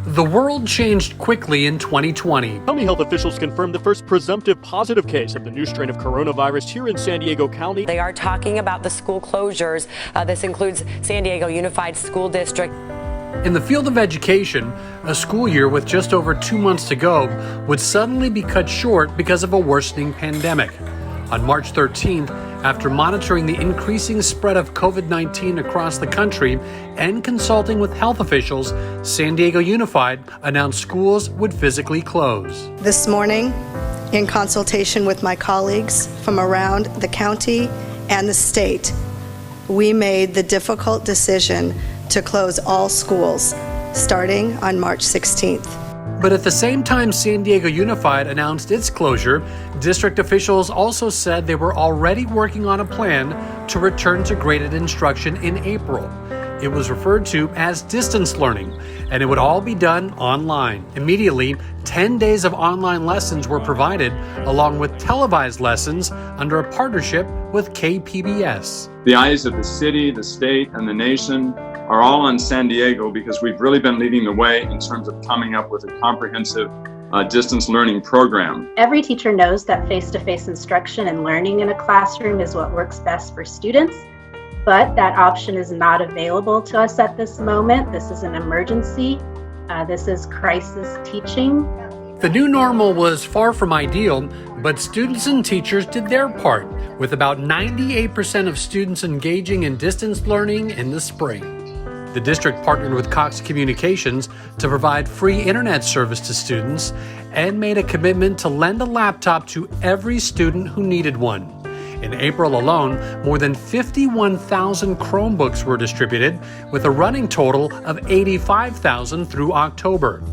The world changed quickly in 2020. County health officials confirmed the first presumptive positive case of the new strain of coronavirus here in San Diego County. They are talking about the school closures. This includes San Diego Unified School District. In the field of education, a school year with just over 2 months to go would suddenly be cut short because of a worsening pandemic. On March 13th, after monitoring the increasing spread of COVID-19 across the country and consulting with health officials, San Diego Unified announced schools would physically close. This morning, in consultation with my colleagues from around the county and the state, we made the difficult decision to close all schools starting on March 16th. But at the same time San Diego Unified announced its closure, district officials also said they were already working on a plan to return to graded instruction in April. It was referred to as distance learning, and it would all be done online. Immediately, 10 days of online lessons were provided, along with televised lessons under a partnership with KPBS. The eyes of the city, the state, and the nation are all on San Diego because we've really been leading the way in terms of coming up with a comprehensive distance learning program. Every teacher knows that face-to-face instruction and learning in a classroom is what works best for students, but that option is not available to us at this moment. This is an emergency. This is crisis teaching. The new normal was far from ideal, but students and teachers did their part, with about 98% of students engaging in distance learning in the spring. The district partnered with Cox Communications to provide free internet service to students and made a commitment to lend a laptop to every student who needed one. In April alone, more than 51,000 Chromebooks were distributed, with a running total of 85,000 through October.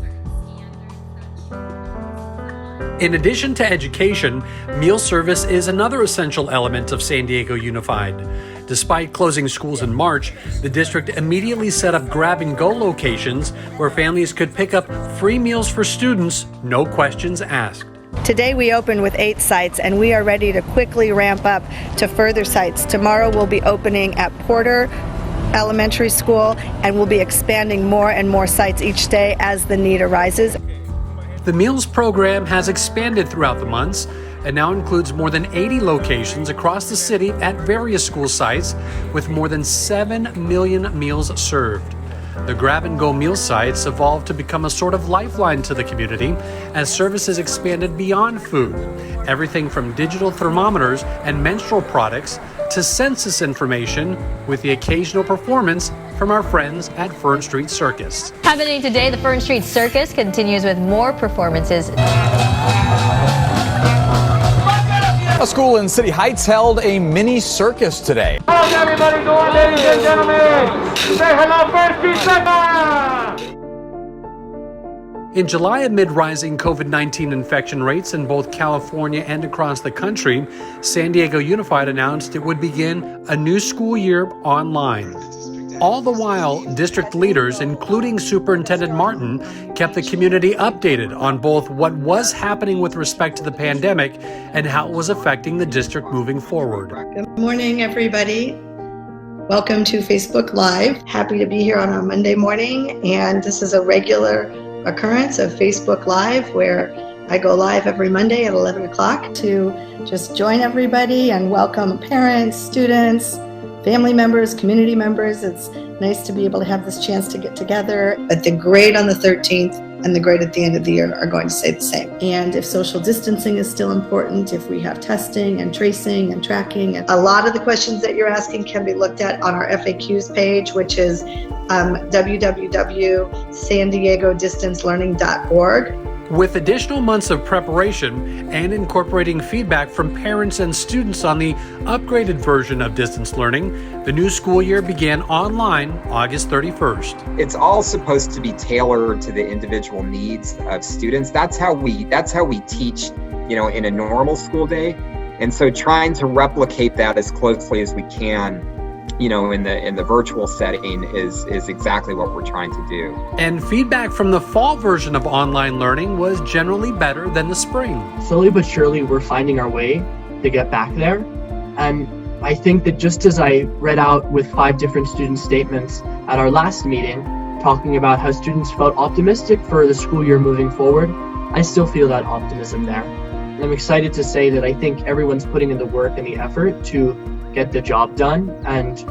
In addition to education, meal service is another essential element of San Diego Unified. Despite closing schools in March, the district immediately set up grab-and-go locations where families could pick up free meals for students, no questions asked. Today we opened with 8 sites, and we are ready to quickly ramp up to further sites. Tomorrow we'll be opening at Porter Elementary School, and we'll be expanding more and more sites each day as the need arises. The meals program has expanded throughout the months and now includes more than 80 locations across the city at various school sites, with more than 7 million meals served. The grab-and-go meal sites evolved to become a sort of lifeline to the community as services expanded beyond food. Everything from digital thermometers and menstrual products to census information, with the occasional performance from our friends at Fern Street Circus. Happening today, the Fern Street Circus continues with more performances. A school in City Heights held a mini circus today. How's everybody doing, ladies and gentlemen? Say hello, Fern Street Circus! In July, amid rising COVID-19 infection rates in both California and across the country, San Diego Unified announced it would begin a new school year online. All the while, district leaders, including Superintendent Martin, kept the community updated on both what was happening with respect to the pandemic and how it was affecting the district moving forward. Good morning, everybody. Welcome to Facebook Live. Happy to be here on a Monday morning, and this is a regular occurrence of Facebook Live where I go live every Monday at 11 o'clock to just join everybody and welcome parents, students, family members, community members. It's nice to be able to have this chance to get together. But the grade on the 13th and the grade at the end of the year are going to stay the same. And if social distancing is still important, if we have testing and tracing and tracking, and a lot of the questions that you're asking can be looked at on our FAQs page, which is www.sandiegodstancelearning.org. With additional months of preparation and incorporating feedback from parents and students on the upgraded version of distance learning, the new school year began online August 31st. It's all supposed to be tailored to the individual needs of students. That's how we teach, in a normal school day. And so trying to replicate that as closely as we can in the virtual setting is exactly what we're trying to do. And feedback from the fall version of online learning was generally better than the spring. Slowly but surely, we're finding our way to get back there. And I think that just as I read out with 5 different student statements at our last meeting, talking about how students felt optimistic for the school year moving forward, I still feel that optimism there. And I'm excited to say that I think everyone's putting in the work and the effort to get the job done, and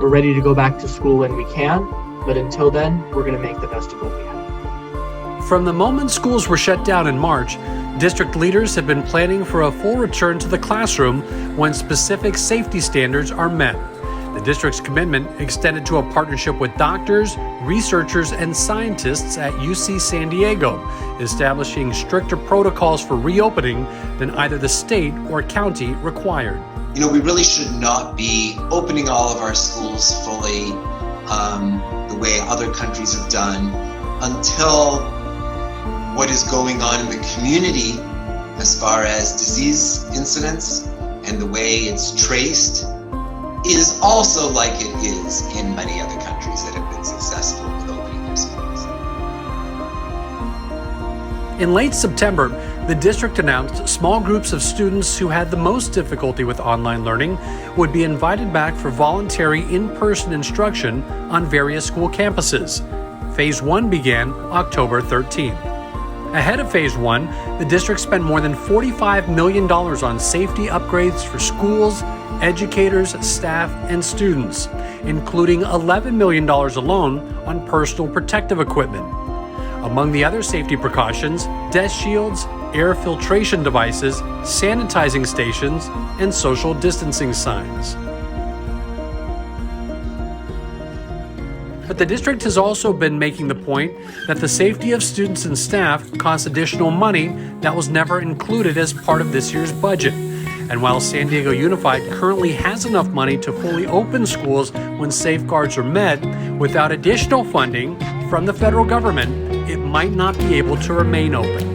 we're ready to go back to school when we can. But until then, we're going to make the best of what we have. From the moment schools were shut down in March, district leaders have been planning for a full return to the classroom when specific safety standards are met. The district's commitment extended to a partnership with doctors, researchers, and scientists at UC San Diego, establishing stricter protocols for reopening than either the state or county required. We really should not be opening all of our schools fully the way other countries have done until what is going on in the community as far as disease incidents and the way it's traced is also like it is in many other countries that have been successful with opening their schools. In late September, the district announced small groups of students who had the most difficulty with online learning would be invited back for voluntary in-person instruction on various school campuses. Phase 1 began October 13th. Ahead of Phase 1, the district spent more than $45 million on safety upgrades for schools, educators, staff, and students, including $11 million alone on personal protective equipment. Among the other safety precautions, desk shields, air filtration devices, sanitizing stations, and social distancing signs. But the district has also been making the point that the safety of students and staff costs additional money that was never included as part of this year's budget. And while San Diego Unified currently has enough money to fully open schools when safeguards are met, without additional funding from the federal government, it might not be able to remain open.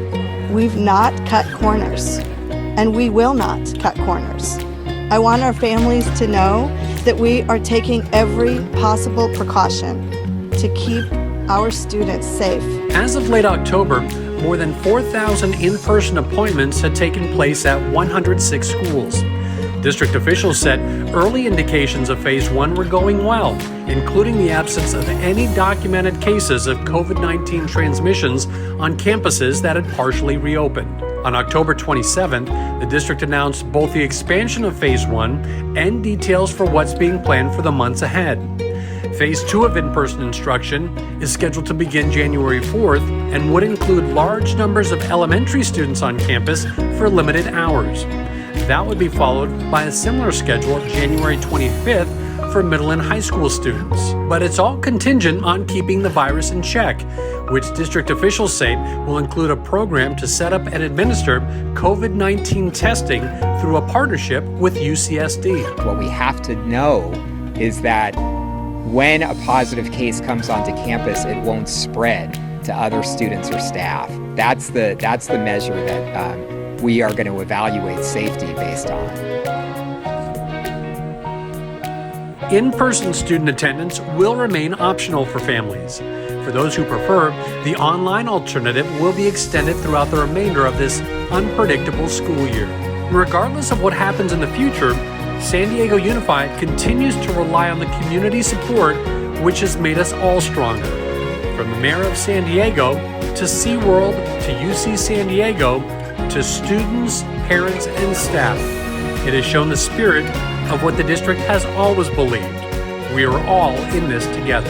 We've not cut corners, and we will not cut corners. I want our families to know that we are taking every possible precaution to keep our students safe. As of late October, more than 4,000 in-person appointments had taken place at 106 schools. District officials said early indications of Phase 1 were going well, including the absence of any documented cases of COVID-19 transmissions on campuses that had partially reopened. On October 27th, the district announced both the expansion of Phase 1 and details for what's being planned for the months ahead. Phase 2 of in-person instruction is scheduled to begin January 4th and would include large numbers of elementary students on campus for limited hours. That would be followed by a similar schedule January 25th for middle and high school students. But it's all contingent on keeping the virus in check, which district officials say will include a program to set up and administer COVID-19 testing through a partnership with UCSD. What we have to know is that when a positive case comes onto campus, it won't spread to other students or staff. That's the measure that we are going to evaluate safety based on. In-person student attendance will remain optional for families. For those who prefer, the online alternative will be extended throughout the remainder of this unpredictable school year. Regardless of what happens in the future, San Diego Unified continues to rely on the community support which has made us all stronger. From the mayor of San Diego, to SeaWorld, to UC San Diego, to students, parents, and staff, it has shown the spirit of what the district has always believed. We are all in this together.